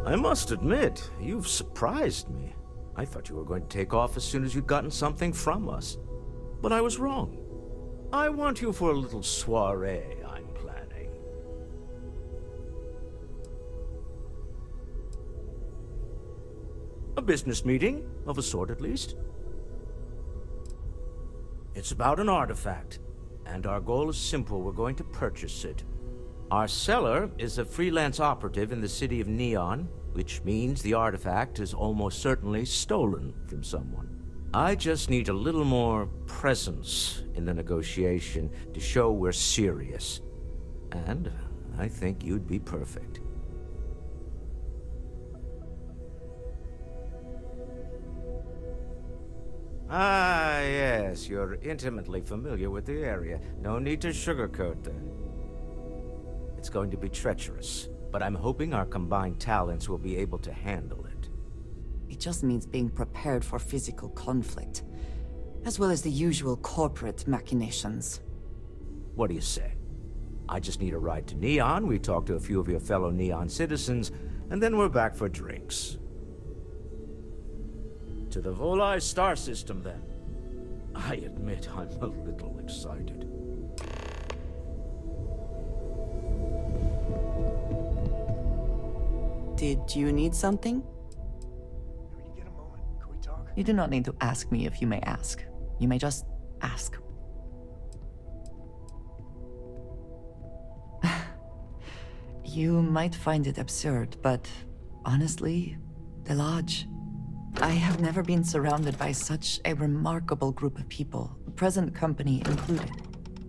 I must admit, you've surprised me. I thought you were going to take off as soon as you'd gotten something from us. But I was wrong. I want you for a little soiree I'm planning. A business meeting, of a sort at least. It's about an artifact, and our goal is simple. We're going to purchase it. Our seller is a freelance operative in the city of Neon, which means the artifact is almost certainly stolen from someone. I just need a little more presence in the negotiation to show we're serious. And I think you'd be perfect. Ah, yes, you're intimately familiar with the area. No need to sugarcoat that. It's going to be treacherous, but I'm hoping our combined talents will be able to handle it. It just means being prepared for physical conflict, as well as the usual corporate machinations. What do you say? I just need a ride to Neon, we talk to a few of your fellow Neon citizens, and then we're back for drinks. To the Volai star system, then. I admit I'm a little excited. Did you need something? When you get a moment, could we talk? You do not need to ask me if you may ask. You may just ask. You might find it absurd, but honestly, the Lodge. I have never been surrounded by such a remarkable group of people, present company included.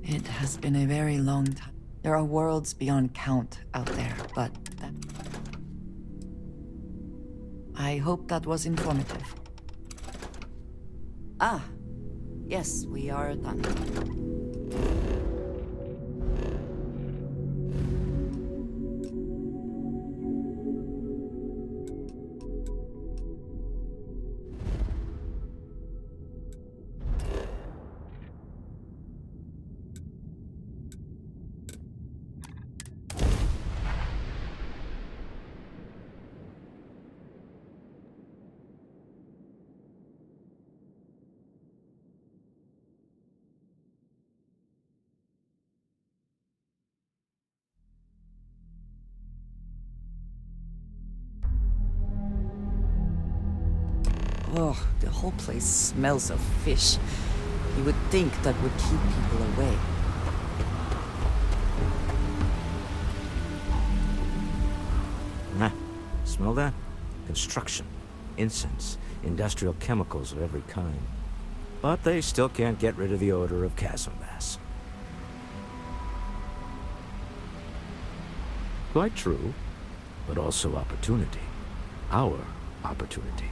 It has been a very long time. There are worlds beyond count out there, but that... I hope that was informative. Ah, yes, we are done. Oh, the whole place smells of fish. You would think that would keep people away. Nah, smell that? Construction, incense, industrial chemicals of every kind. But they still can't get rid of the odor of chasm bass. Quite true, but also opportunity. Our opportunity.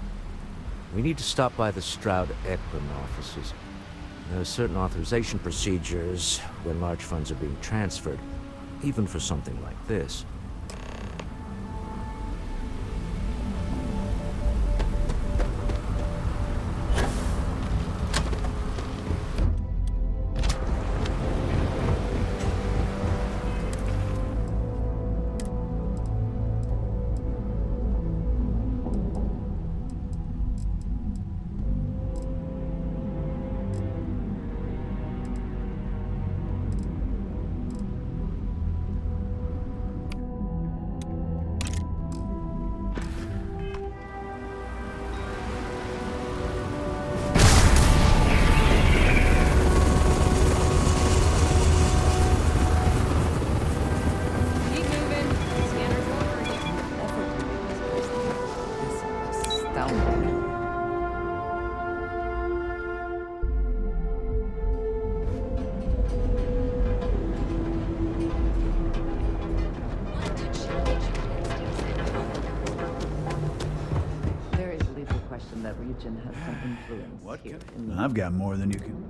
We need to stop by the Stroud Ekman offices. There are certain authorization procedures when large funds are being transferred, even for something like this. That region has some influence What here. I've got more than you can.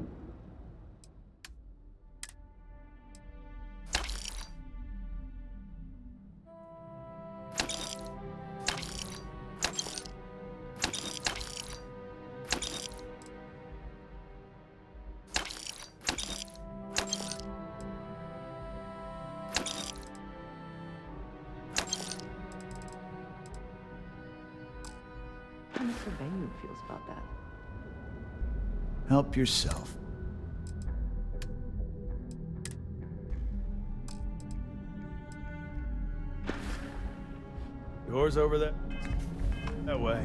Help yourself. Doors over there? That way.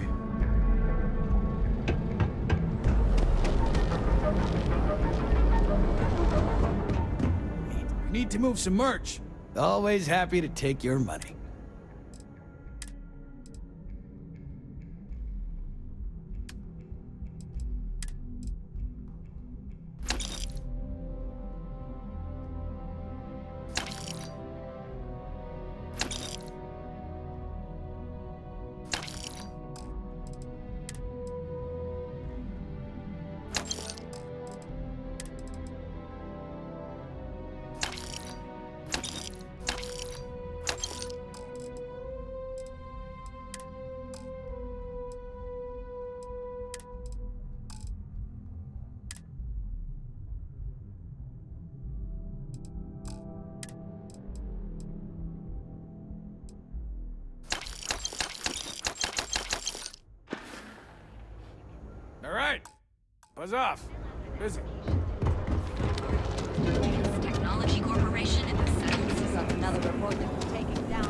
Need to move some merch. Always happy to take your money. All right. Buzz off. Busy. Technology Corporation in the center. This is another report that we're taking down.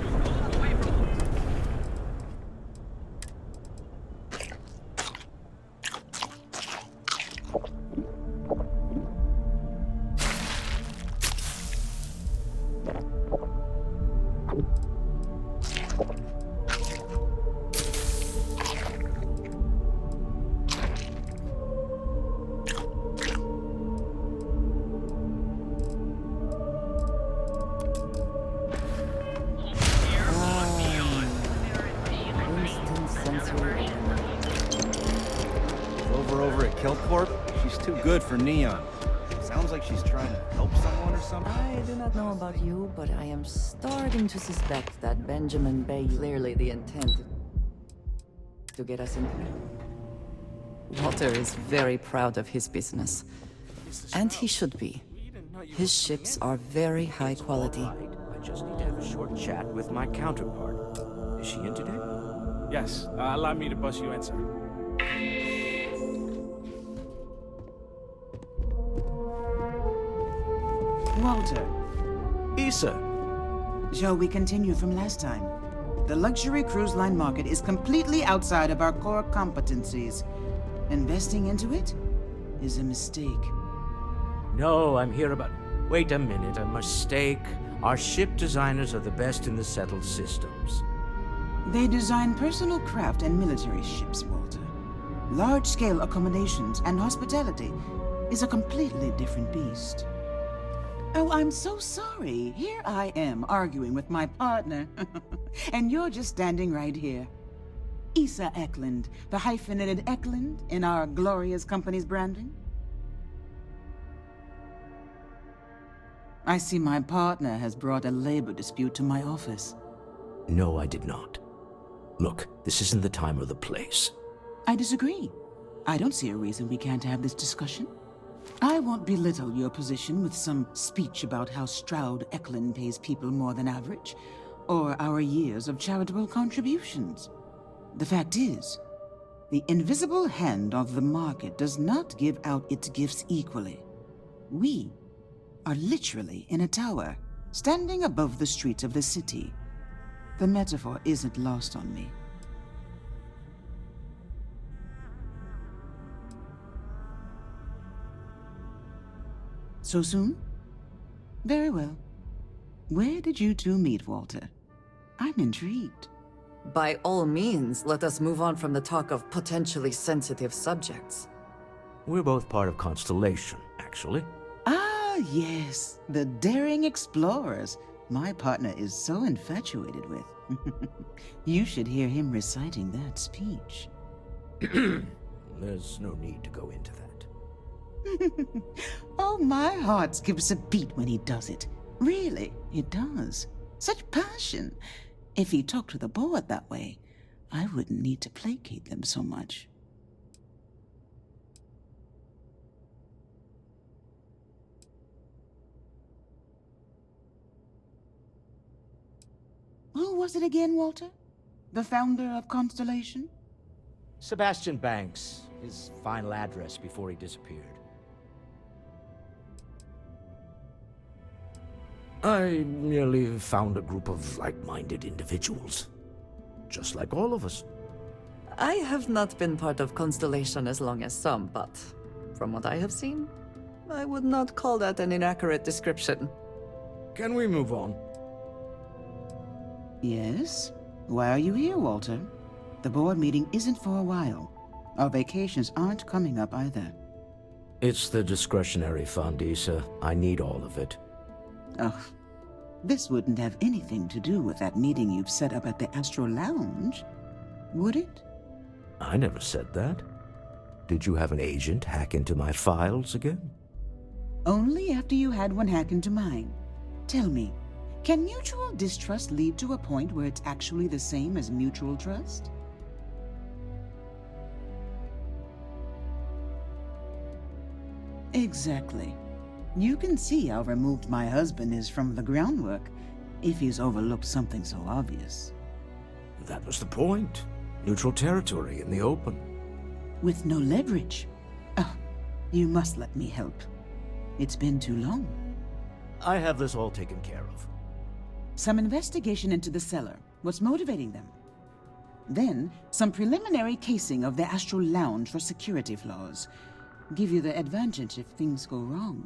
Clover over at Kelcorp? She's too good for Neon. Sounds like she's trying to help someone or something. I do not know about you, but I am starting to suspect that Benjamin Bay clearly the intent to get us in here. Walter is very proud of his business. And he should be. His ships are very high quality. All right. I just need to have a short chat with my counterpart. Is she in today? Yes. Allow me to bust you in, sir. Walter, Issa! shall we continue from last time? The luxury cruise line market is completely outside of our core competencies. Investing into it is a mistake. No, I'm here about... Wait a minute, a mistake. Our ship designers are the best in the settled systems. They design personal craft and military ships, Walter. Large-scale accommodations and hospitality is a completely different beast. Oh, I'm so sorry. Here I am arguing with my partner. And you're just standing right here. Issa Eklund, the hyphenated Eklund in our glorious company's branding. I see my partner has brought a labor dispute to my office. No, I did not. Look, this isn't the time or the place. I disagree. I don't see a reason we can't have this discussion. I won't belittle your position with some speech about how Stroud Eklund pays people more than average, or our years of charitable contributions. The fact is, the invisible hand of the market does not give out its gifts equally. We are literally in a tower, standing above the streets of the city. The metaphor isn't lost on me. So soon? Very well. Where did you two meet, Walter? I'm intrigued. By all means, let us move on from the talk of potentially sensitive subjects. We're both part of Constellation, actually. Ah, yes, the daring explorers my partner is so infatuated with. You should hear him reciting that speech. There's no need to go into that. Oh, my heart skips a beat when he does it. Really, it does. Such passion. If he talked to the board that way, I wouldn't need to placate them so much. Who was it again, Walter? The founder of Constellation? Sebastian Banks, his final address before he disappeared. I merely found a group of like-minded individuals. Just like all of us. I have not been part of Constellation as long as some, but from what I have seen, I would not call that an inaccurate description. Can we move on? Yes? Why are you here, Walter? The board meeting isn't for a while. Our vacations aren't coming up either. It's the discretionary fund, Issa. I need all of it. Ugh. This wouldn't have anything to do with that meeting you've set up at the Astro Lounge, would it? I never said that. Did you have an agent hack into my files again? Only after you had one hack into mine. Tell me, can mutual distrust lead to a point where it's actually the same as mutual trust? Exactly. You can see how removed my husband is from the groundwork, if he's overlooked something so obvious. That was the point. Neutral territory in the open. With no leverage. Oh, you must let me help. It's been too long. I have this all taken care of. Some investigation into the cellar. What's motivating them? Then, some preliminary casing of the Astral Lounge for security flaws. Give you the advantage if things go wrong.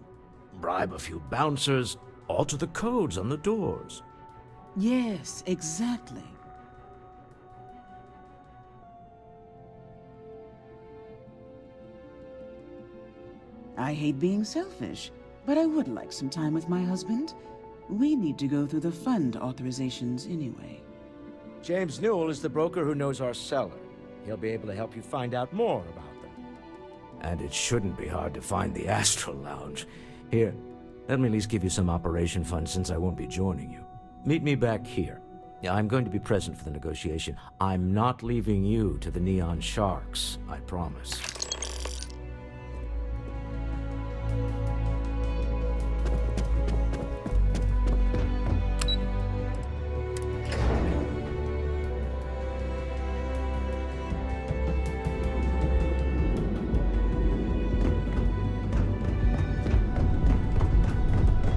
Bribe a few bouncers, alter the codes on the doors. Yes, exactly. I hate being selfish, but I would like some time with my husband. We need to go through the fund authorizations anyway. James Newell is the broker who knows our cellar. He'll be able to help you find out more about them. And it shouldn't be hard to find the Astral Lounge. Here, let me at least give you some operation funds since I won't be joining you. Meet me back here. Yeah, I'm going to be present for the negotiation. I'm not leaving you to the Neon Sharks, I promise.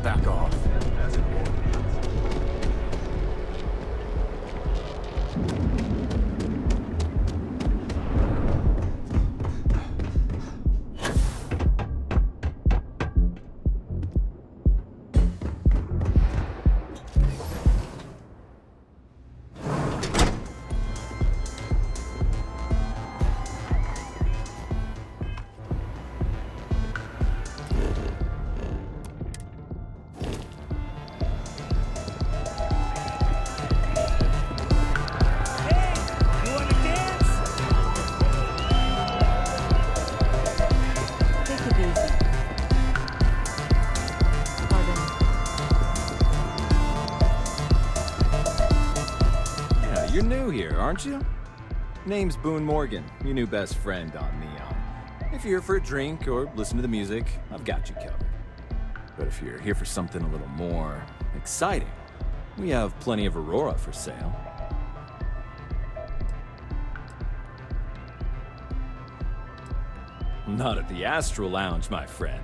Back off. You're new here, aren't you? Name's Boone Morgan, your new best friend on Neon. If you're here for a drink or listen to the music, I've got you covered. But if you're here for something a little more exciting, we have plenty of Aurora for sale. Not at the Astral Lounge, my friend.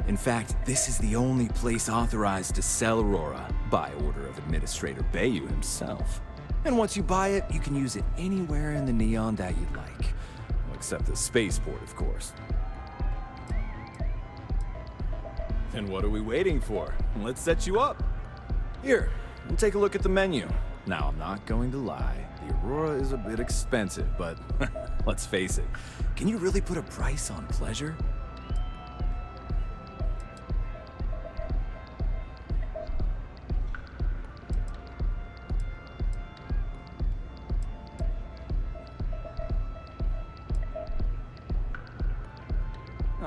In fact, this is the only place authorized to sell Aurora by order of Administrator Bayou himself. And once you buy it, you can use it anywhere in the Neon that you like. Except the spaceport, of course. Then what are we waiting for? Let's set you up. Here, take a look at the menu. Now, I'm not going to lie. The Aurora is a bit expensive, but let's face it. Can you really put a price on pleasure?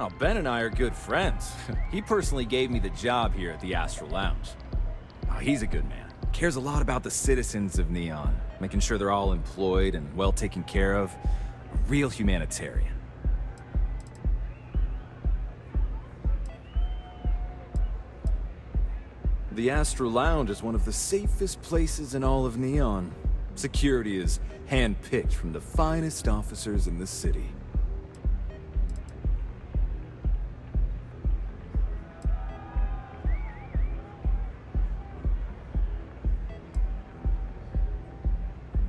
Oh, Ben and I are good friends. He personally gave me the job here at the Astral Lounge. Oh, he's a good man. Cares a lot about the citizens of Neon, making sure they're all employed and well taken care of. A real humanitarian. The Astral Lounge is one of the safest places in all of Neon. Security is handpicked from the finest officers in the city.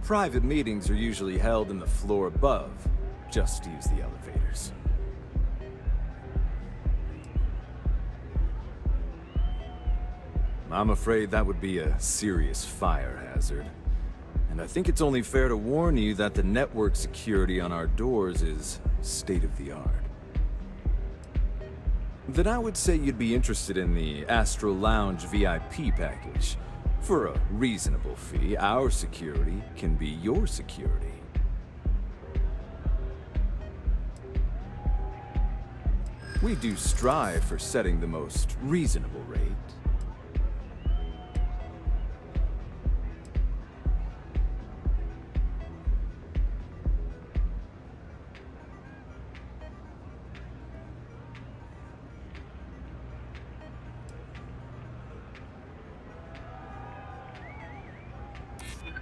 Private meetings are usually held in the floor above. Just use the elevators. I'm afraid that would be a serious fire hazard. And I think it's only fair to warn you that the network security on our doors is state-of-the-art. Then I would say you'd be interested in the Astral Lounge VIP package. For a reasonable fee, our security can be your security. We do strive for setting the most reasonable rate.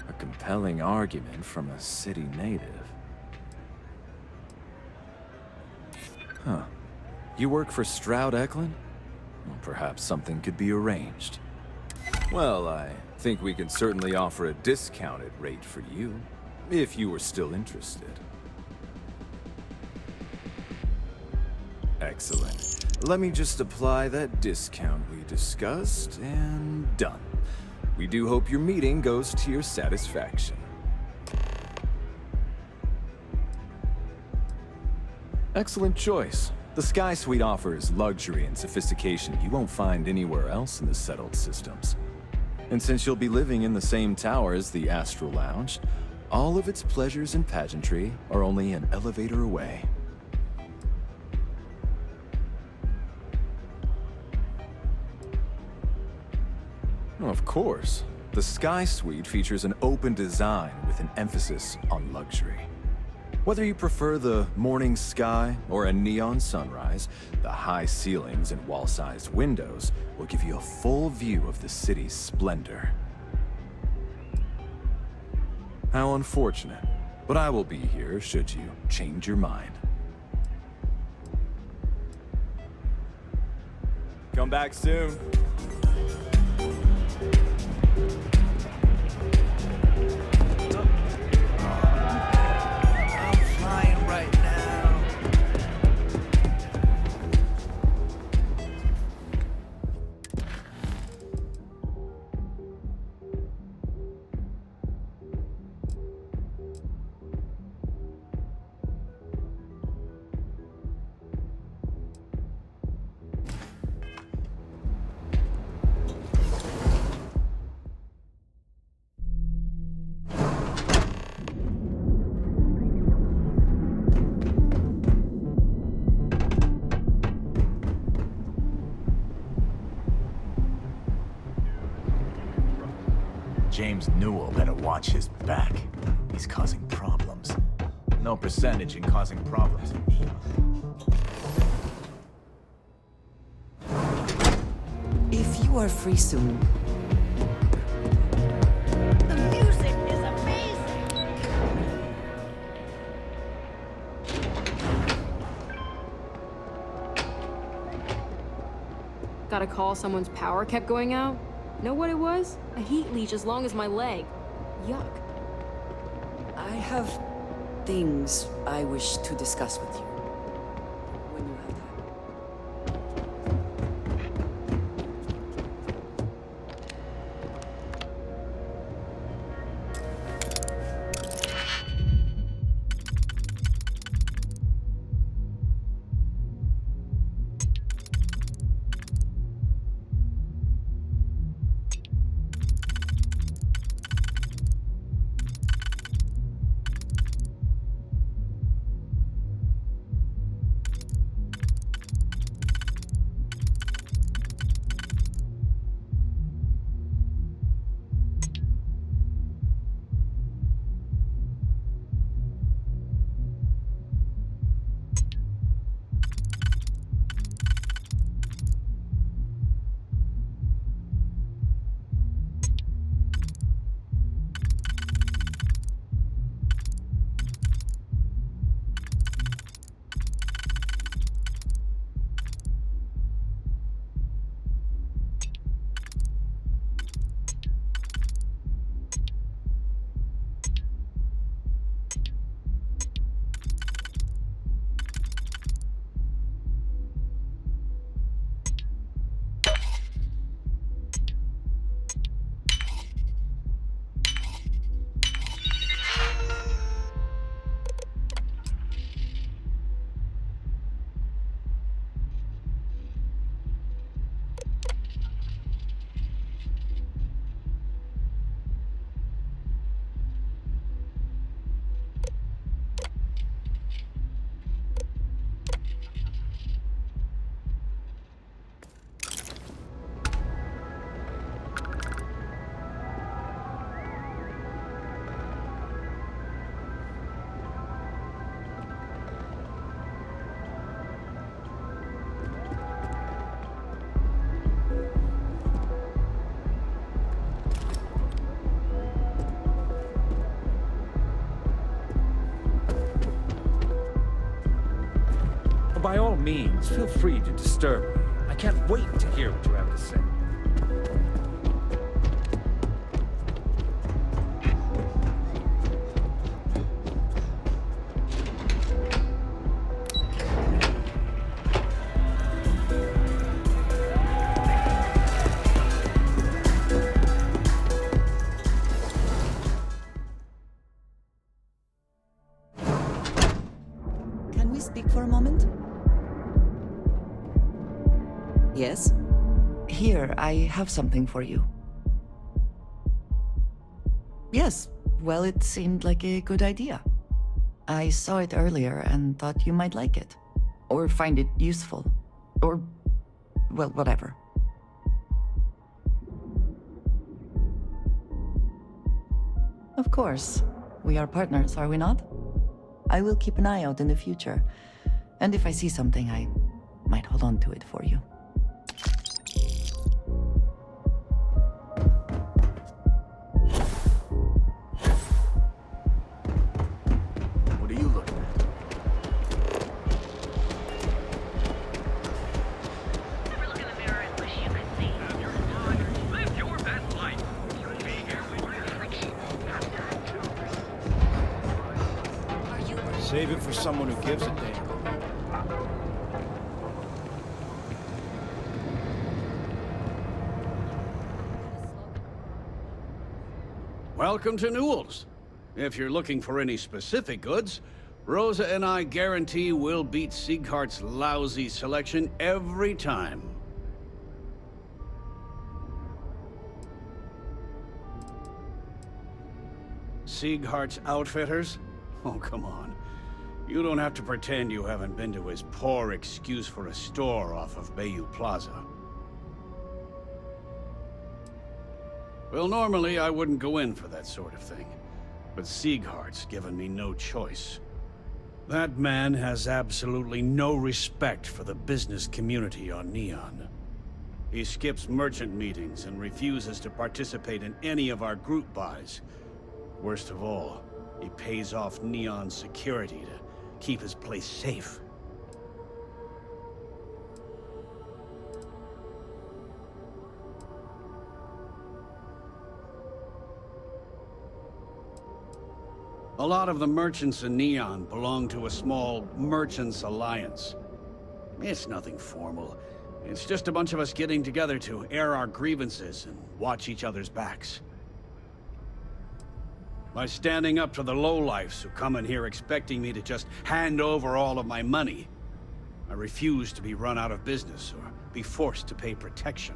A compelling argument from a city native. Huh. You work for Stroud Eklund? Well, perhaps something could be arranged. Well, I think we can certainly offer a discounted rate for you, if you were still interested. Excellent. Let me just apply that discount we discussed, and done. We do hope your meeting goes to your satisfaction. Excellent choice. The Sky Suite offers luxury and sophistication you won't find anywhere else in the settled systems. And since you'll be living in the same tower as the Astral Lounge, all of its pleasures and pageantry are only an elevator away. Of course. The Sky Suite features an open design with an emphasis on luxury. Whether you prefer the morning sky or a neon sunrise, the high ceilings and wall-sized windows will give you a full view of the city's splendor. How unfortunate, but I will be here should you change your mind. Come back soon. James Newell better watch his back. He's causing problems. No percentage in causing problems. If you are free soon, The music is amazing! Got a call someone's power kept going out? Know what it was? A heat leech as long as my leg. Yuck. I have things I wish to discuss with you. When you have time. By all means, feel free to disturb me. I can't wait to hear what you have to say. Can we speak for a moment? Yes? Here, I have something for you. Yes, well, it seemed like a good idea. I saw it earlier and thought you might like it. Or find it useful. Or, well, whatever. Of course. We are partners, are we not? I will keep an eye out in the future. And if I see something, I might hold on to it for you. What are you looking at? Never look in the mirror and wish you could see. Have your fun. Live your best life. You'll be here with your affliction. Are you... Save it for someone who gives a damn. Welcome to Newell's. If you're looking for any specific goods, Rosa and I guarantee we'll beat Sieghart's lousy selection every time. Sieghart's Outfitters? Oh, come on. You don't have to pretend you haven't been to his poor excuse for a store off of Bayou Plaza. Well, normally I wouldn't go in for that sort of thing, but Sieghart's given me no choice. That man has absolutely no respect for the business community on Neon. He skips merchant meetings and refuses to participate in any of our group buys. Worst of all, he pays off Neon security to keep his place safe. A lot of the merchants in Neon belong to a small Merchants Alliance. It's nothing formal. It's just a bunch of us getting together to air our grievances and watch each other's backs. By standing up to the lowlifes who come in here expecting me to just hand over all of my money, I refuse to be run out of business or be forced to pay protection.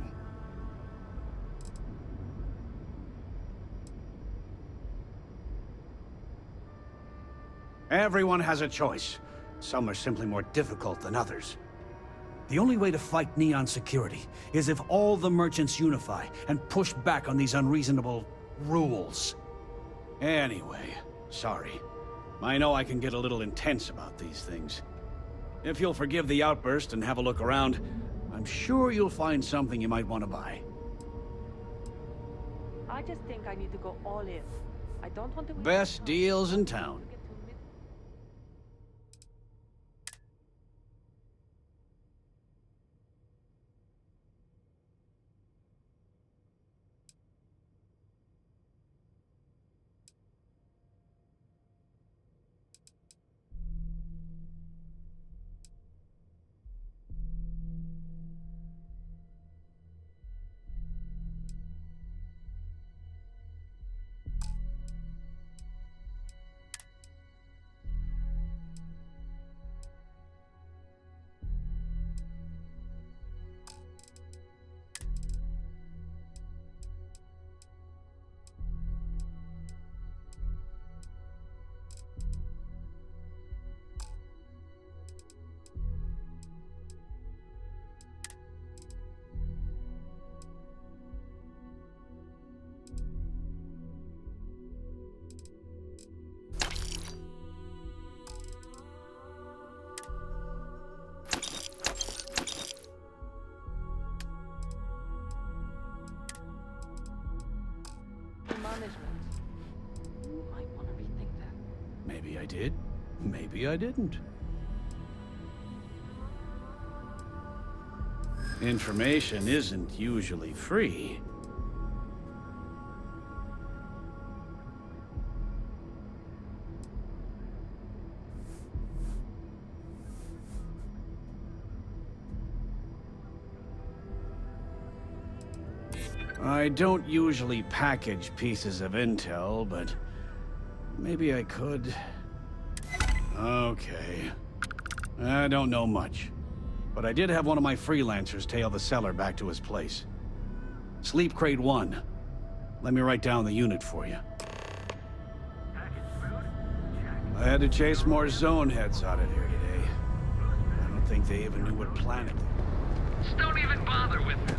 Everyone has a choice. Some are simply more difficult than others. The only way to fight Neon security is if all the merchants unify and push back on these unreasonable rules. Anyway, sorry. I know I can get a little intense about these things. If you'll forgive the outburst and have a look around, I'm sure you'll find something you might want to buy. I just think I need to go all in. I don't want to... Best deals in town. did, maybe I didn't. Information isn't usually free. I don't usually package pieces of intel, but maybe I could. Okay. I don't know much, but I did have one of my freelancers tail the seller back to his place. Sleep Crate 1. Let me write down the unit for you. I had to chase more zone heads out of there today. I don't think they even knew what planet they were. Just don't even bother with this.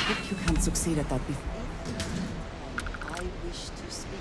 If you can succeed at that before. I wish to speak.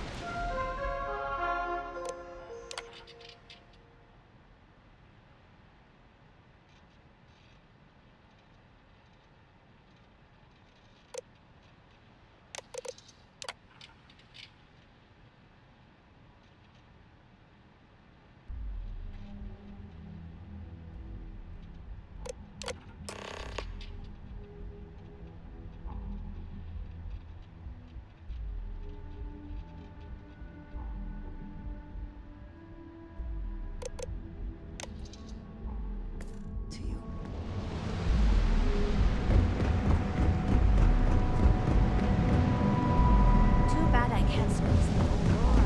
Too bad I can't squeeze the whole door.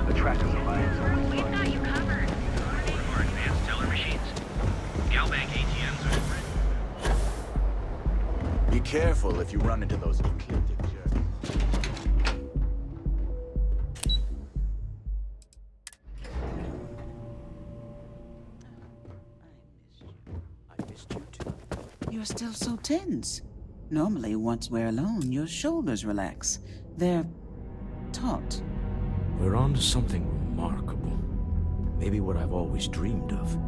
The Trackers Alliance. We've got you covered. Our advanced teller machines. Galbank ATMs are Be careful if you run into those ecliptic jerks. I missed you too. You're still so tense. Normally, once we're alone, your shoulders relax. They're taut. We're on to something remarkable. Maybe what I've always dreamed of.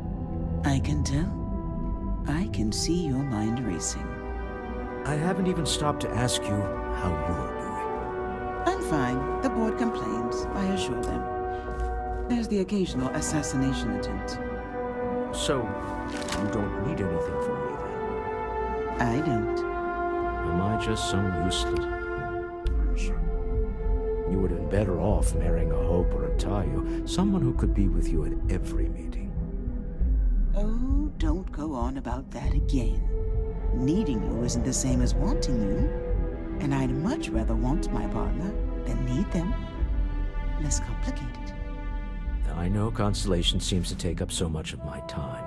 I can tell. I can see your mind racing. I haven't even stopped to ask you how you're I'm fine. The board complains. I assure them. There's the occasional assassination attempt. doing. So, you don't need anything from me then? I don't. Am I just some useless? You would have been better off marrying a Hope or a Tayo, someone who could be with you at every meeting. Oh, don't go on about that again. Needing you isn't the same as wanting you. And I'd much rather want my partner than need them. Less complicated. I know Constellation seems to take up so much of my time,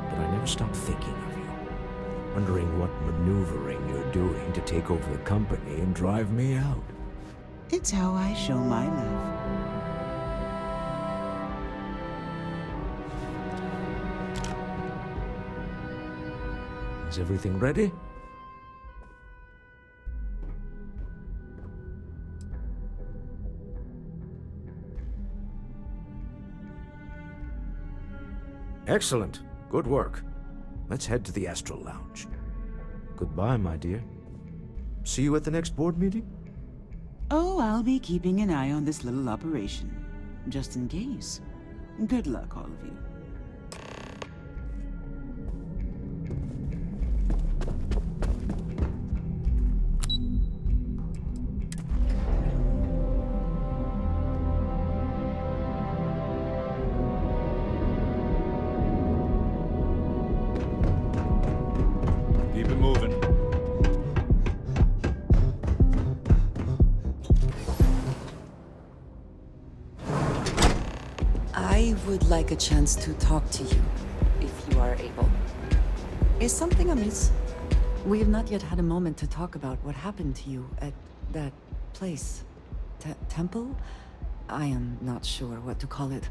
but I never stop thinking of you, wondering what maneuvering you're doing to take over the company and drive me out. It's how I show my love. Is everything ready? Excellent. Good work. Let's head to the Astral Lounge. Goodbye, my dear. See you at the next board meeting? Oh, I'll be keeping an eye on this little operation, just in case. Good luck, all of you. Keep it moving. I would like a chance to talk to you, if you are able. Is something amiss? We have not yet had a moment to talk about what happened to you at that place. Temple? I am not sure what to call it.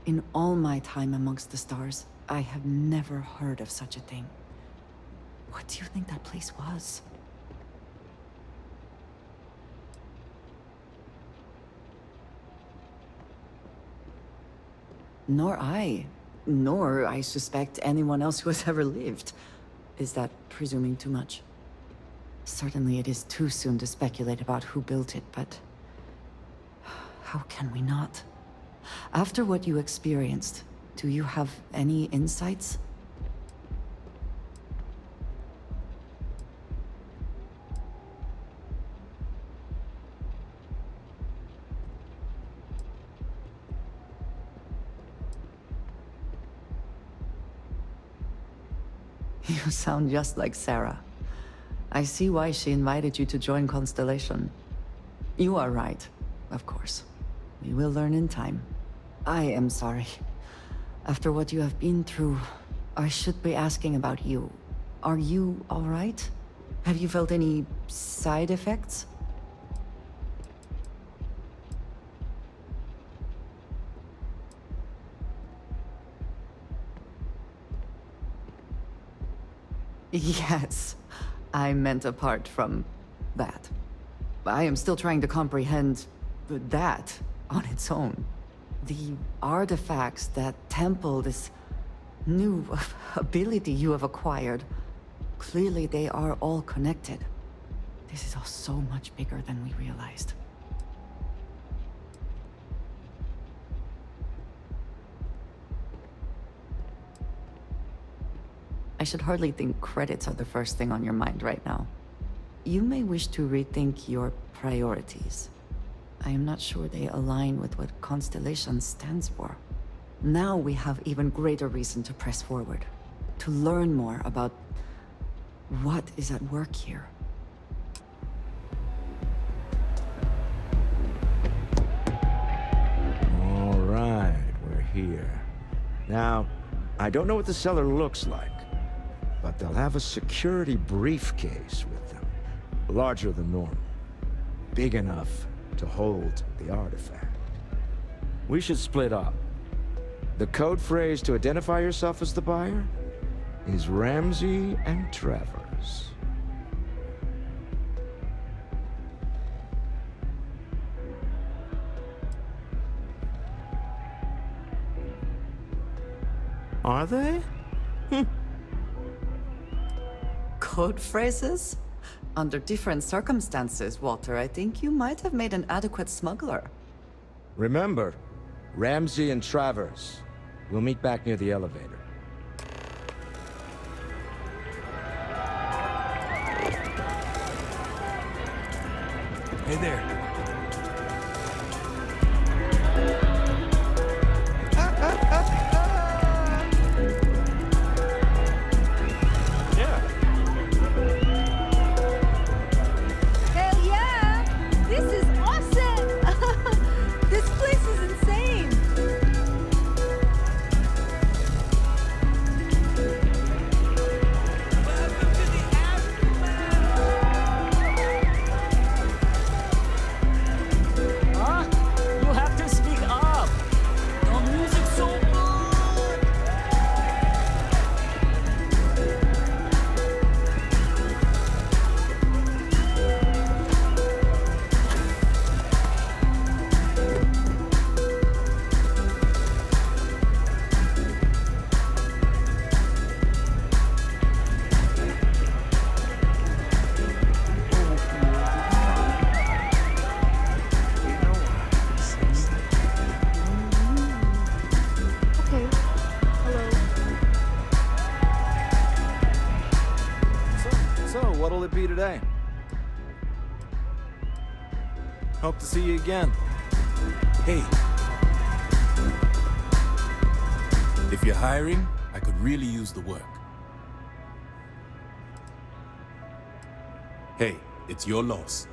In all my time amongst the stars, I have never heard of such a thing. What do you think that place was? Nor I suspect anyone else who has ever lived. Is that presuming too much? Certainly it is too soon to speculate about who built it, but how can we not? After what you experienced, do you have any insights? You sound just like Sarah. I see why she invited you to join Constellation. You are right, of course. We will learn in time. I am sorry. After what you have been through, I should be asking about you. Are you all right? Have you felt any side effects? Yes, I meant apart from that. I am still trying to comprehend that on its own. The artifacts, that temple, this new ability you have acquired, clearly they are all connected. This is all so much bigger than we realized. I should hardly think credits are the first thing on your mind right now. You may wish to rethink your priorities. I am not sure they align with what Constellation stands for. Now we have even greater reason to press forward, to learn more about what is at work here. All right, we're here. Now, I don't know what the cellar looks like, but they'll have a security briefcase with them, larger than normal, big enough to hold the artifact. We should split up. The code phrase to identify yourself as the buyer is Ramsey and Travers. Are they? Code phrases? Under different circumstances, Walter, I think you might have made an adequate smuggler. Remember, Ramsey and Travers. We'll meet back near the elevator. Hey there. Hell yeah! This is awesome! This place is insane! Welcome to the aftermath! what'll it be today? Hope to see you again. Hey. If you're hiring, I could really use the work. Hey, it's your loss.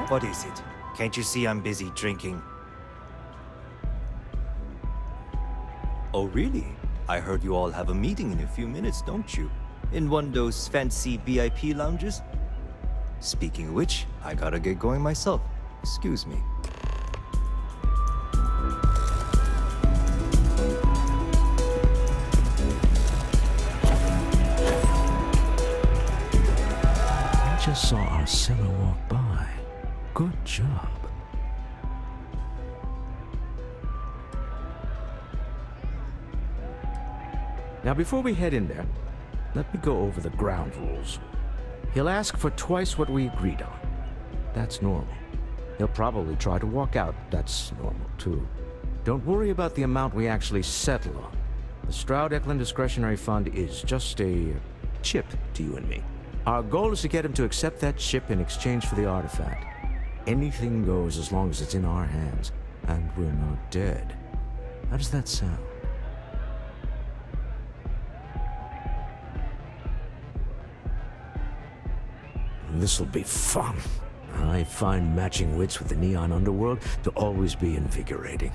What is it? Can't you see I'm busy drinking? Oh, really? I heard you all have a meeting in a few minutes, don't you? In one of those fancy VIP lounges? Speaking of which, I gotta get going myself. Excuse me. I just saw our seller walk by. Good job. Now, before we head in there, let me go over the ground rules. He'll ask for twice what we agreed on. That's normal. He'll probably try to walk out. That's normal, too. Don't worry about the amount we actually settle on. The Stroud-Eklund Discretionary Fund is just a chip to you and me. Our goal is to get him to accept that chip in exchange for the artifact. Anything goes as long as it's in our hands, and we're not dead. How does that sound? This'll be fun. I find matching wits with the neon underworld to always be invigorating.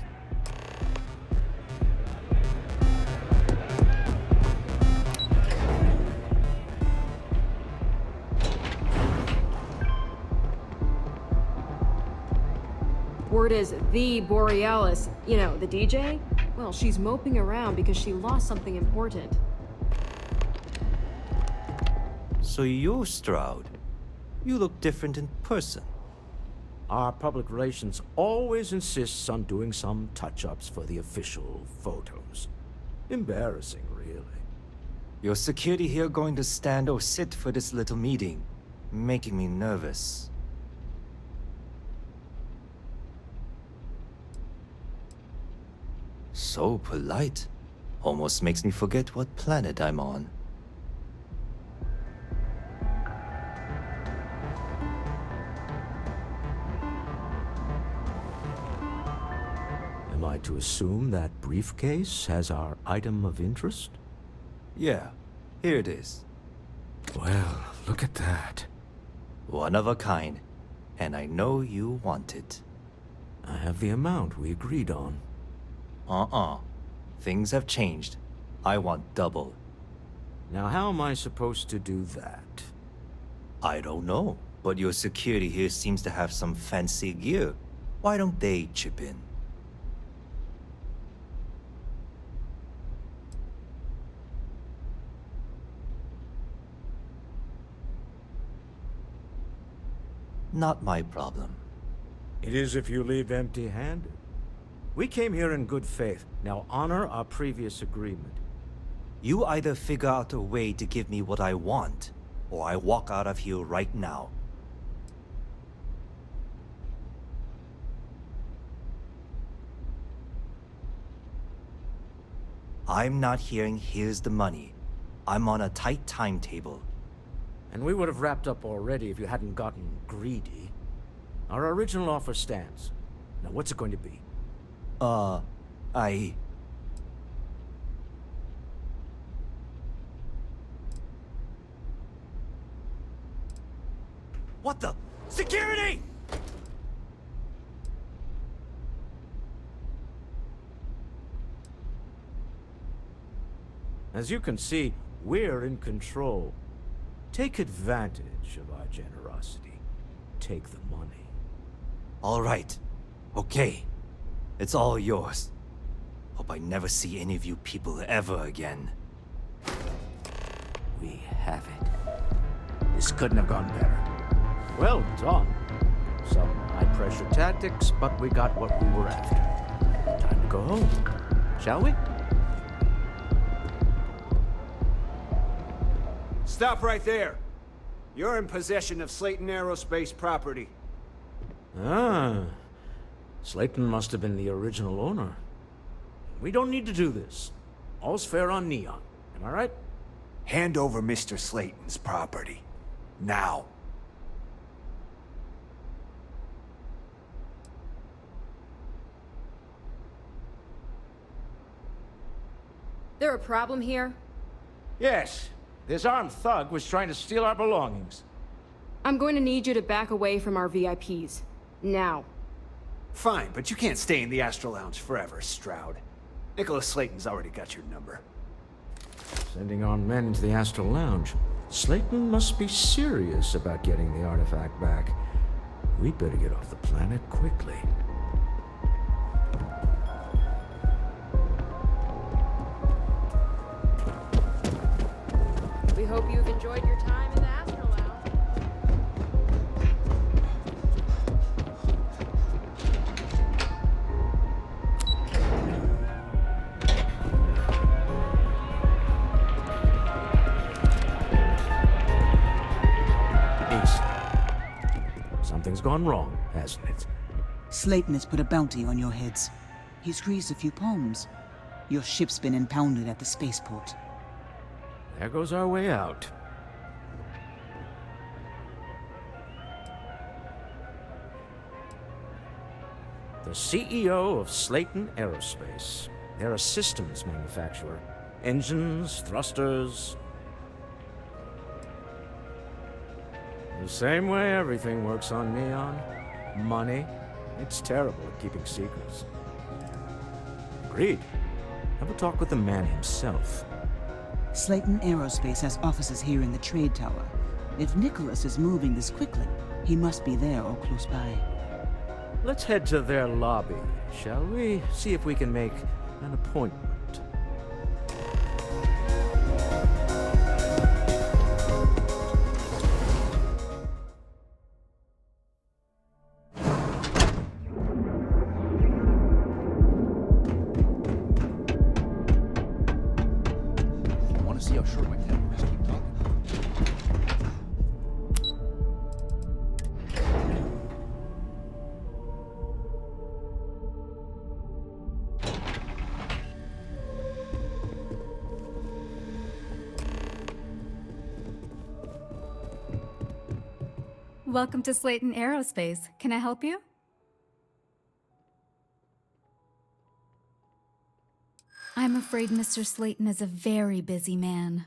Word is the Borealis, you know, the DJ? Well, she's moping around because she lost something important. So you're Stroud. You look different in person. Our public relations always insists on doing some touch-ups for the official photos. Embarrassing, really. Your security here going to stand or sit for this little meeting, making me nervous. So polite. Almost makes me forget what planet I'm on. Am I to assume that briefcase has our item of interest? Yeah, here it is. Well, look at that. One of a kind, and I know you want it. I have the amount we agreed on. Things have changed. I want double. Now, how am I supposed to do that? I don't know, but your security here seems to have some fancy gear. Why don't they chip in? Not my problem. It is if you leave empty-handed. We came here in good faith. Now honor our previous agreement. You either figure out a way to give me what I want, or I walk out of here right now. I'm not hearing here's the money. I'm on a tight timetable. And we would have wrapped up already if you hadn't gotten greedy. Our original offer stands. Now what's it going to be? What the? Security! As you can see, we're in control. Take advantage of our generosity. Take the money. All right. Okay. It's all yours. Hope I never see any of you people ever again. We have it. This couldn't have gone better. Well done. Some high-pressure tactics, but we got what we were after. Time to go home, shall we? Stop right there. You're in possession of Slayton Aerospace property. Ah. Slayton must have been the original owner. We don't need to do this. All's fair on Neon. Am I right? Hand over Mr. Slayton's property. Now. There a problem here? Yes. This armed thug was trying to steal our belongings. I'm going to need you to back away from our VIPs. Now. Fine, but you can't stay in the Astral Lounge forever, Stroud. Nicolaus Slayton's already got your number. Sending armed men into the Astral Lounge. Slayton must be serious about getting the artifact back. We'd better get off the planet quickly. We hope you've enjoyed your time in the Astral Lounge. Something's gone wrong, hasn't it? Slayton has put a bounty on your heads. He's greased a few palms. Your ship's been impounded at the spaceport. There goes our way out. The CEO of Slayton Aerospace. They're a systems manufacturer. Engines, thrusters. The same way everything works on Neon. Money. It's terrible at keeping secrets. Agreed. Have a talk with the man himself. Slayton Aerospace has offices here in the trade tower. If Nicolaus is moving this quickly, he must be there or close by. Let's head to their lobby, shall we? See if we can make an appointment. Want to see how short my temper is? Keep talking. Welcome to Slayton Aerospace. Can I help you? I'm afraid Mr. Slayton is a very busy man.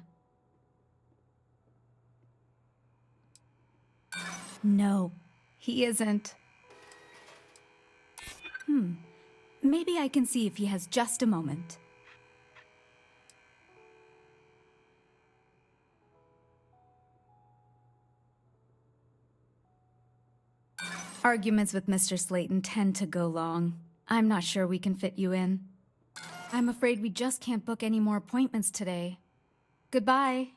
No, he isn't. Maybe I can see if he has just a moment. Arguments with Mr. Slayton tend to go long. I'm not sure we can fit you in. I'm afraid we just can't book any more appointments today. Goodbye.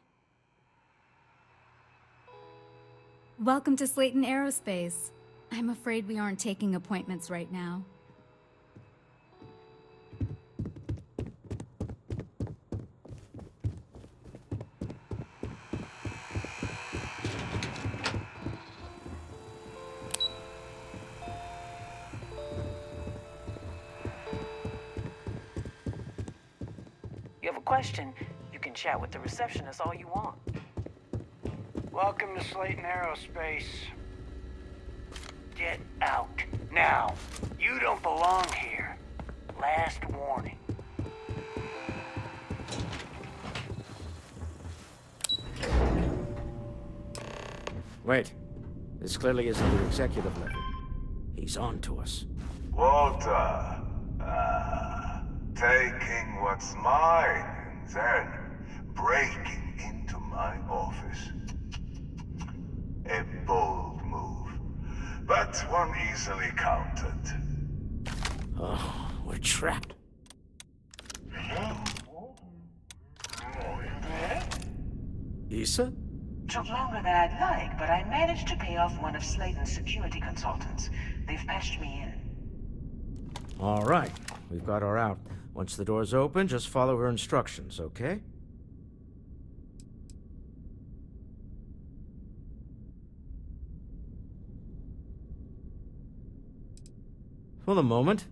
Welcome to Slayton Aerospace. I'm afraid we aren't taking appointments right now. You have a question, you can chat with the receptionist all you want. Welcome to Slayton Aerospace. Get out, now. You don't belong here. Last warning. Wait. This clearly isn't the executive level. He's on to us. Walter. Taking what's mine and then breaking into my office. A bold move, but one easily countered. Oh, we're trapped. Issa? Took longer than I'd like, but I managed to pay off one of Slayton's security consultants. They've patched me in. All right, we've got her out. Once the door's open, just follow her instructions, okay? For the moment,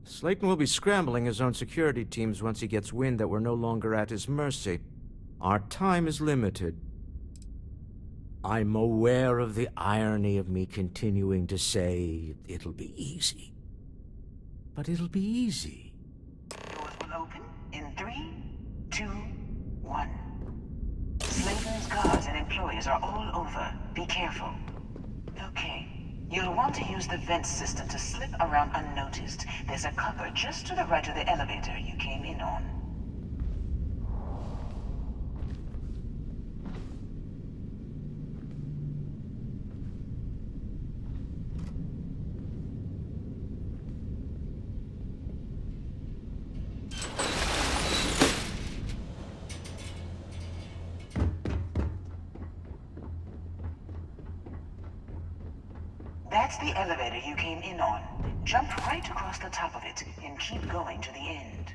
Slayton will be scrambling his own security teams once he gets wind that we're no longer at his mercy. Our time is limited. I'm aware of the irony of me continuing to say it'll be easy. But it'll be easy. Doors will open in 3, 2, 1. Slayton's guards and employees are all over. Be careful. Okay. You'll want to use the vent system to slip around unnoticed. There's a cupboard just to the right of the elevator you came in on. That's the elevator you came in on. Jump right across the top of it and keep going to the end.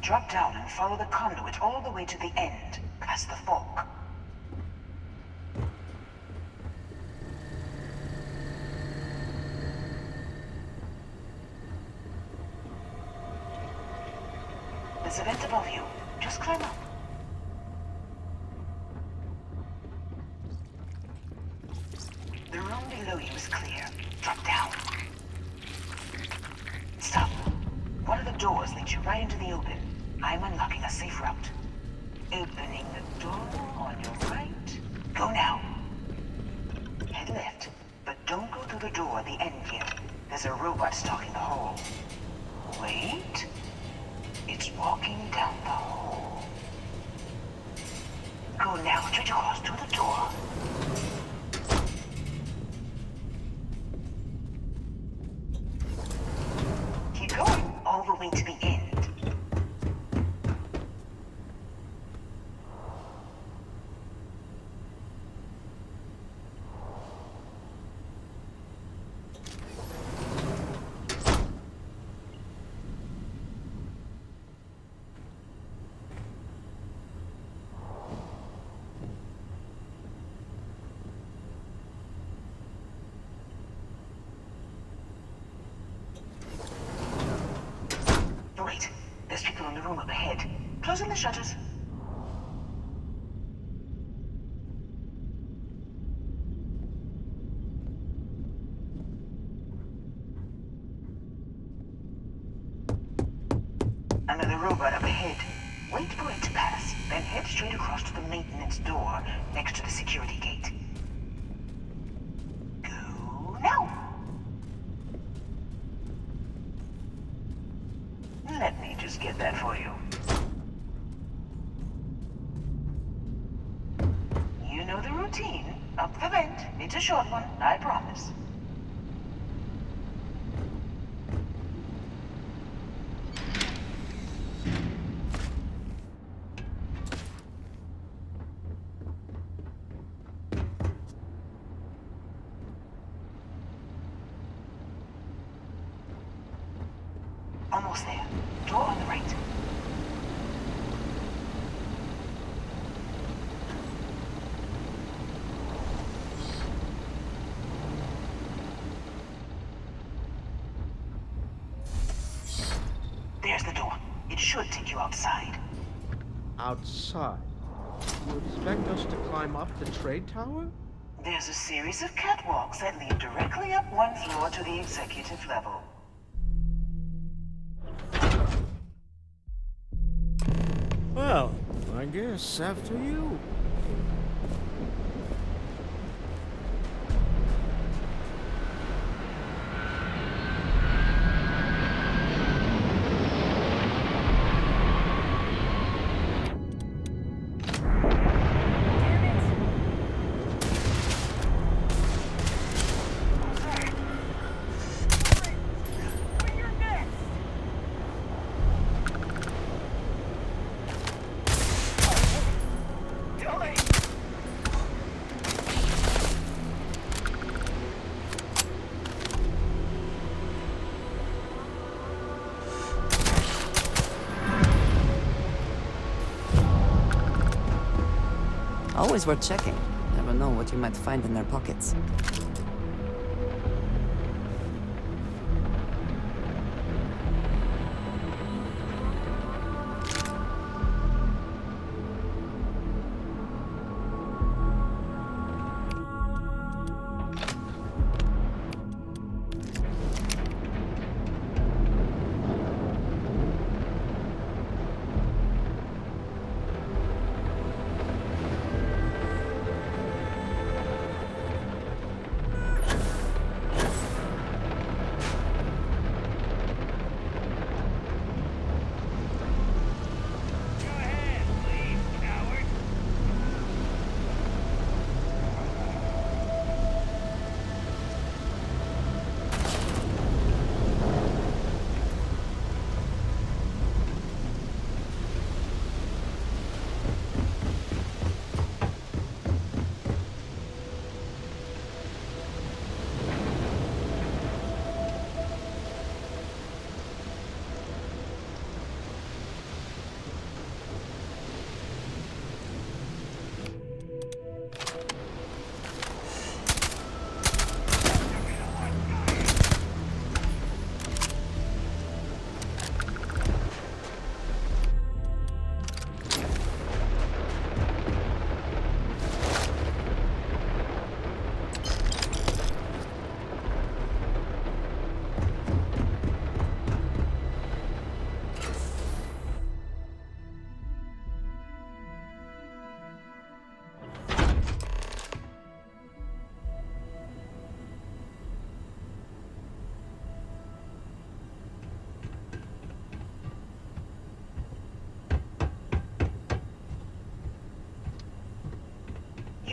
Drop down and follow the conduit all the way to the end, past the fork. There's a vent above you. Just climb up. The room below you is clear. Drop down. Stop. One of the doors leads you right into the open. I'm unlocking a safe route. Opening the door on your right. Go now. Head left, but don't go through the door at the end yet. There's a robot stalking the hall. Wait. It's walking down the hall. Go now, straight across to the door. Keep going all the way to the end. Wait, there's people in the room up ahead. Closing the shutters. Another robot up ahead. Wait for it to pass, then head straight across to the maintenance door next to the security gate. Go now! Let me just get that for you. You know the routine. Up the vent. It's a short one, I promise. Almost there. Door on the right. There's the door. It should take you outside. Outside? You expect us to climb up the trade tower? There's a series of catwalks that lead directly up one floor to the executive level. Well, I guess after you. Always worth checking. Never know what you might find in their pockets.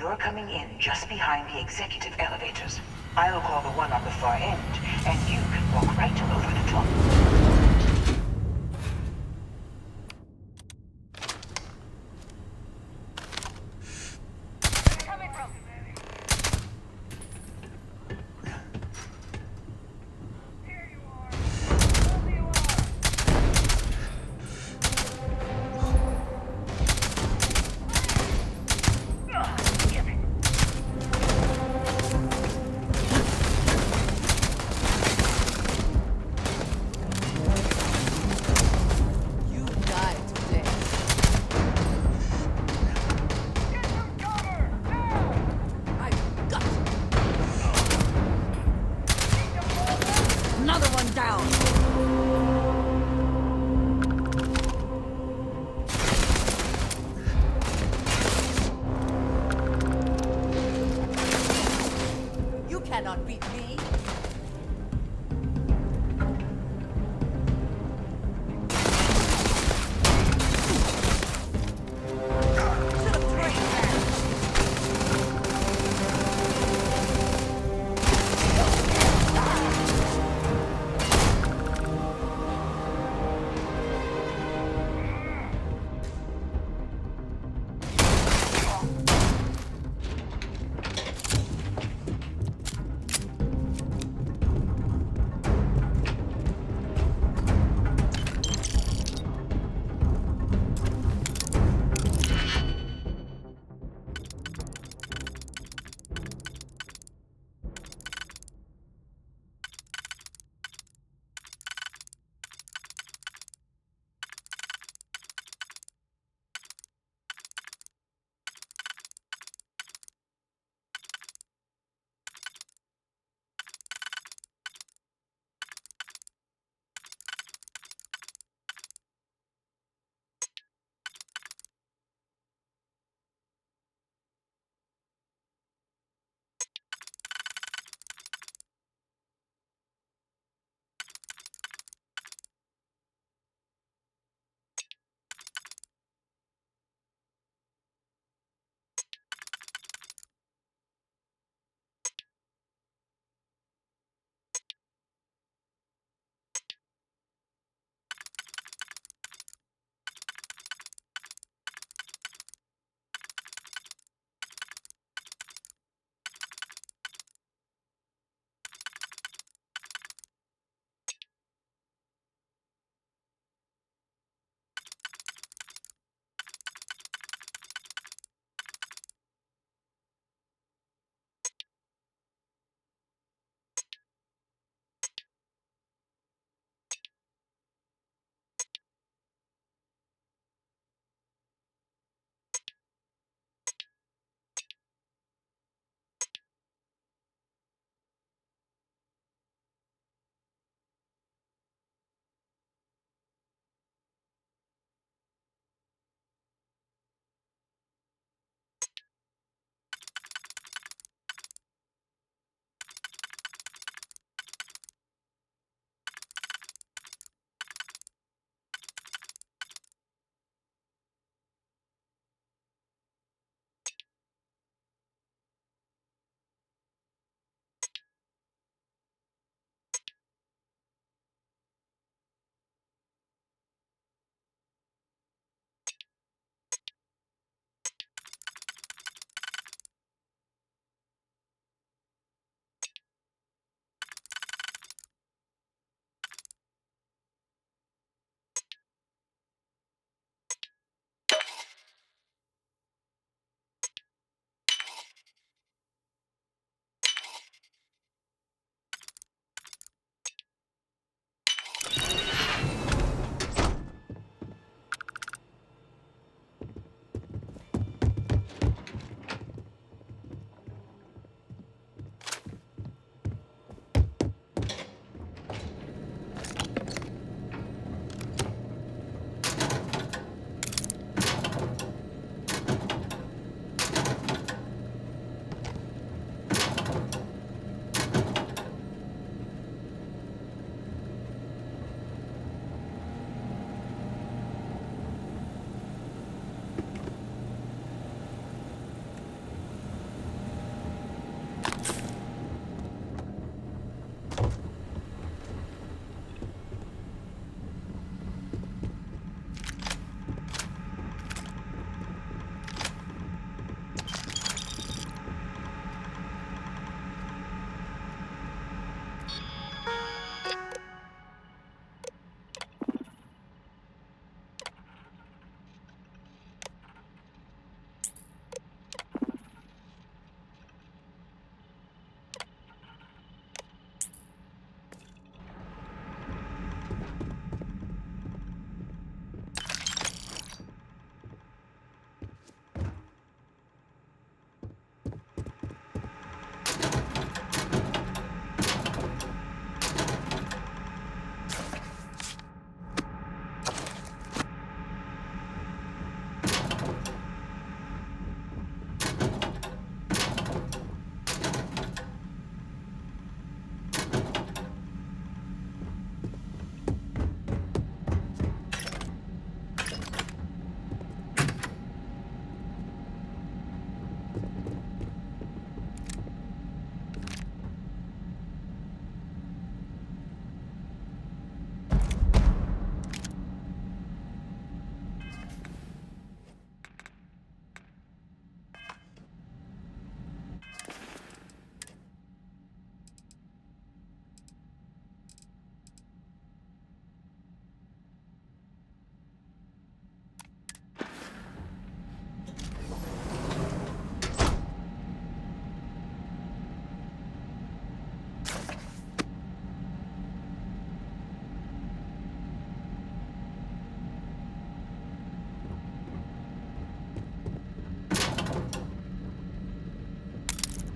You're coming in just behind the executive elevators. I'll call the one on the far end, and you can walk right over the top.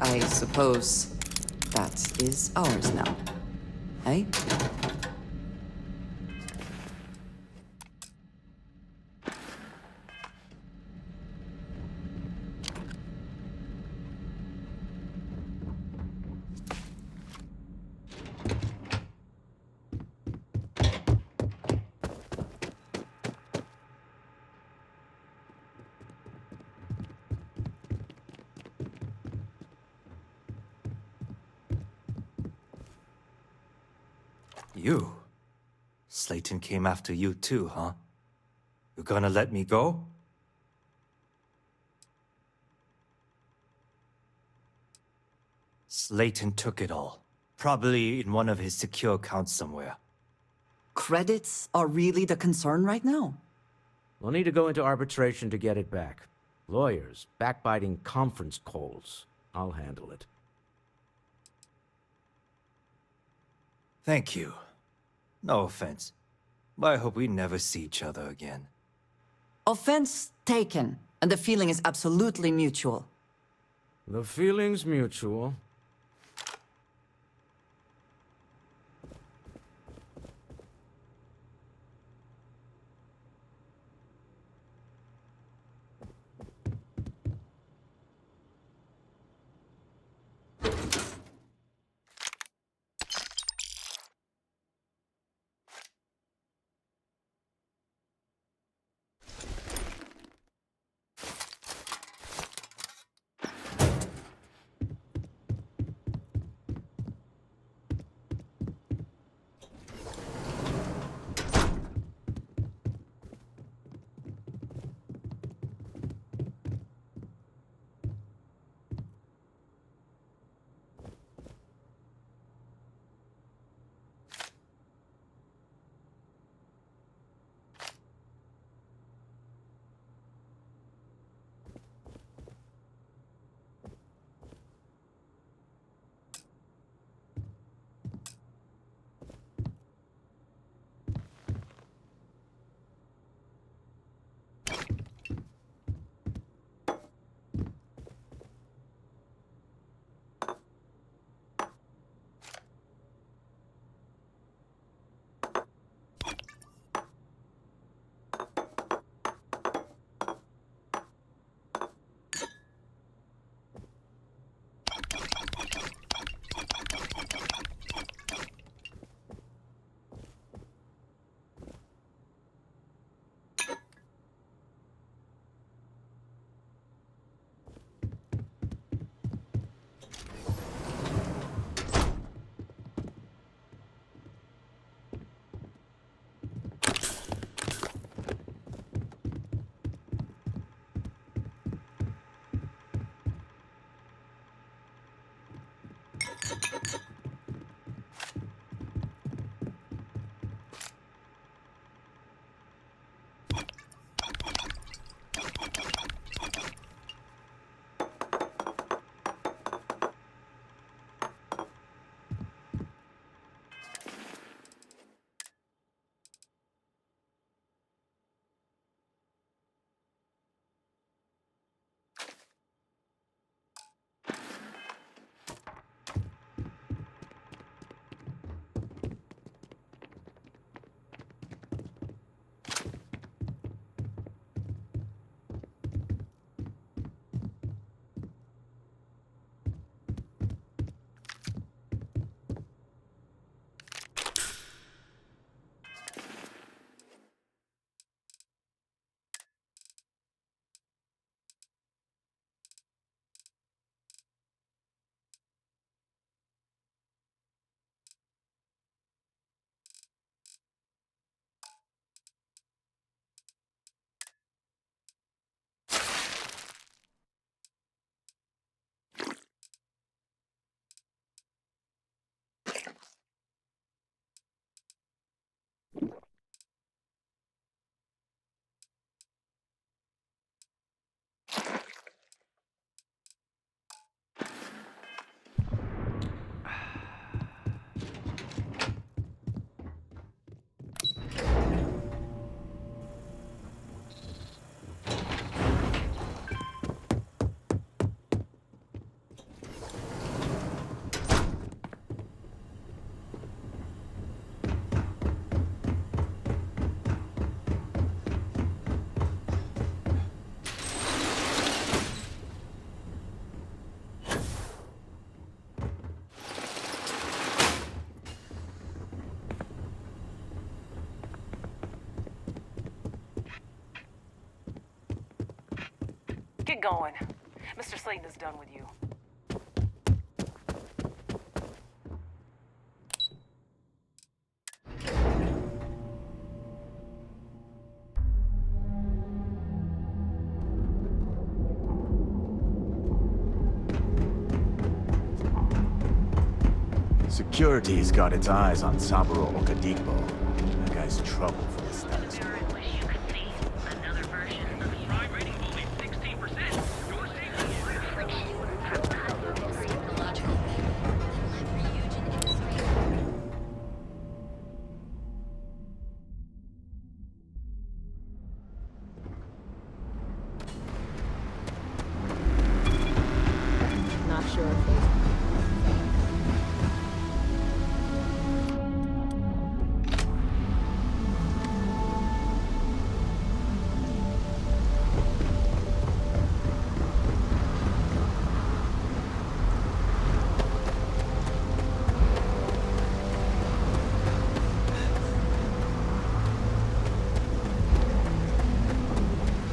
I suppose that is ours now. Eh? You? Slayton came after you too, huh? You gonna let me go? Slayton took it all. Probably in one of his secure accounts somewhere. Credits are really the concern right now? We'll need to go into arbitration to get it back. Lawyers, backbiting conference calls. I'll handle it. Thank you. No offense, but I hope we never see each other again. Offense taken, and the feeling is absolutely mutual. The feeling's mutual. Get going. Mr. Slayton is done with you. Security's got its eyes on Saburo Okadigb. That guy's trouble for the status quo. Not sure if there's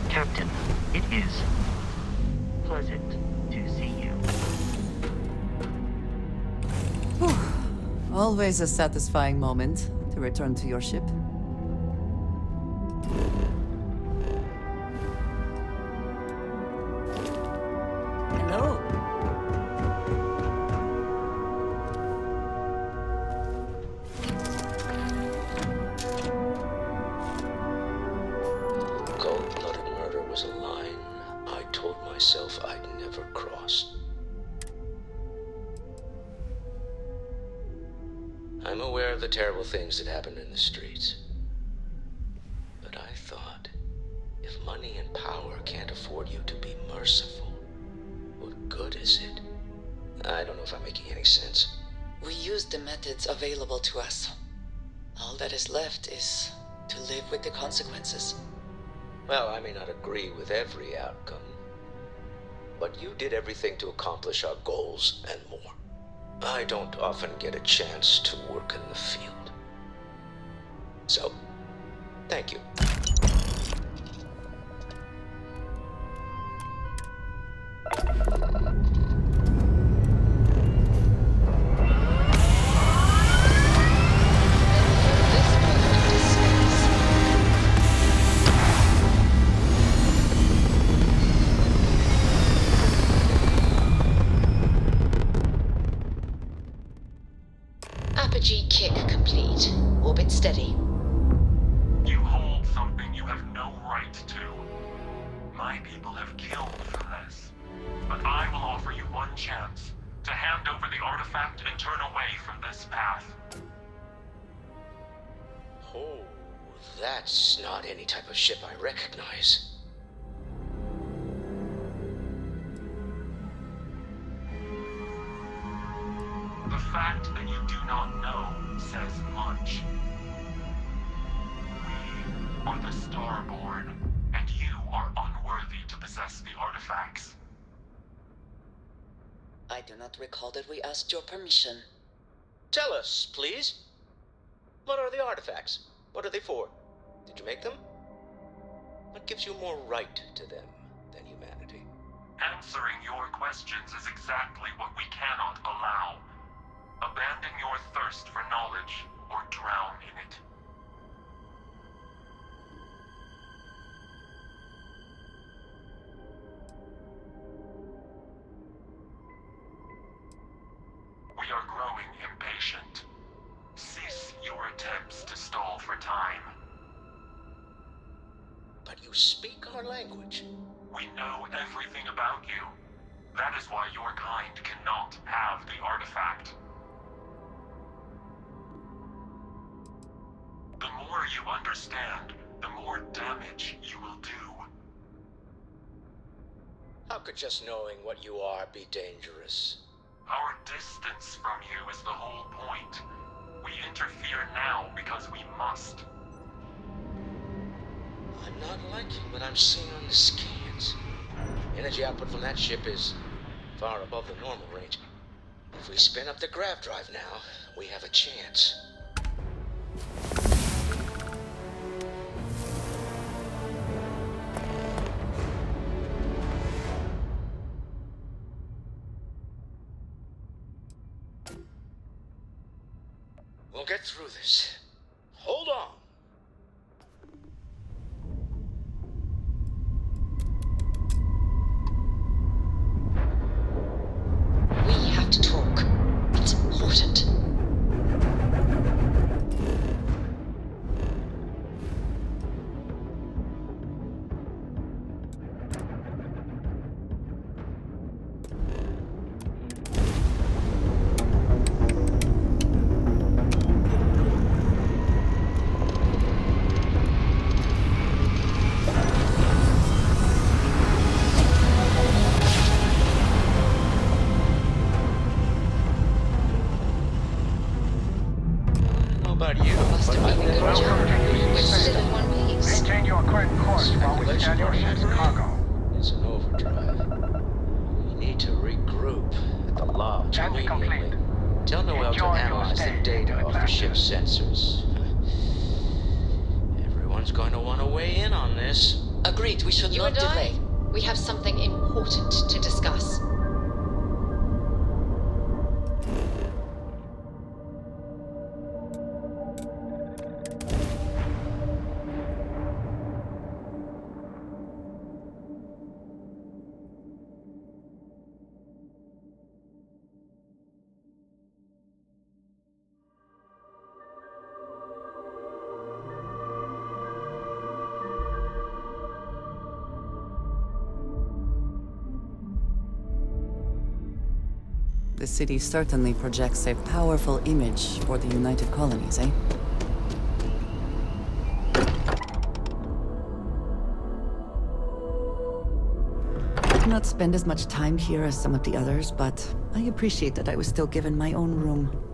Captain, it is pleasant to see you. Always a satisfying moment to return to your ship. Hello. Cold-blooded murder was a line I told myself I'd never cross. I'm aware of the terrible things that happen in the streets. But I thought, if money and power can't afford you to be merciful, what good is it? I don't know if I'm making any sense. We used the methods available to us. All that is left is to live with the consequences. Well, I may not agree with every outcome, but you did everything to accomplish our goals and more. I don't often get a chance to work in the field. So, thank you. Apogee kick complete. Orbit steady. You hold something you have no right to. My people have killed for this. But I will offer you one chance to hand over the artifact and turn away from this path. Oh, that's not any type of ship I recognize. The fact that you do not know says much. We are the Starborn, and you are unworthy to possess the artifacts. I do not recall that we asked your permission. Tell us, please. What are the artifacts? What are they for? Did you make them? What gives you more right to them than humanity? Answering your questions is exactly what we cannot allow. Abandon your thirst for knowledge, or drown in it. We are growing impatient. Cease your attempts to stall for time. But you speak our language. We know everything about you. That is why your kind cannot have the artifact. The more you understand, the more damage you will do. How could just knowing what you are be dangerous? Our distance from you is the whole point. We interfere now because we must. I'm not liking what I'm seeing on the scans. Energy output from that ship is far above the normal range. If we spin up the grav drive now, we have a chance. get through this. Hold on. We have to talk. It's important. About you, but I think We're still in one piece. Maintain your current course while we scan your ship's cargo. It's an overdrive. We need to regroup at the lodge immediately. Tell Noel to analyze the data off the ship's sensors. Everyone's going to want to weigh in on this. Agreed, we should not delay. We have something important to discuss. The city certainly projects a powerful image for the United Colonies, eh? I did not spend as much time here as some of the others, but I appreciate that I was still given my own room.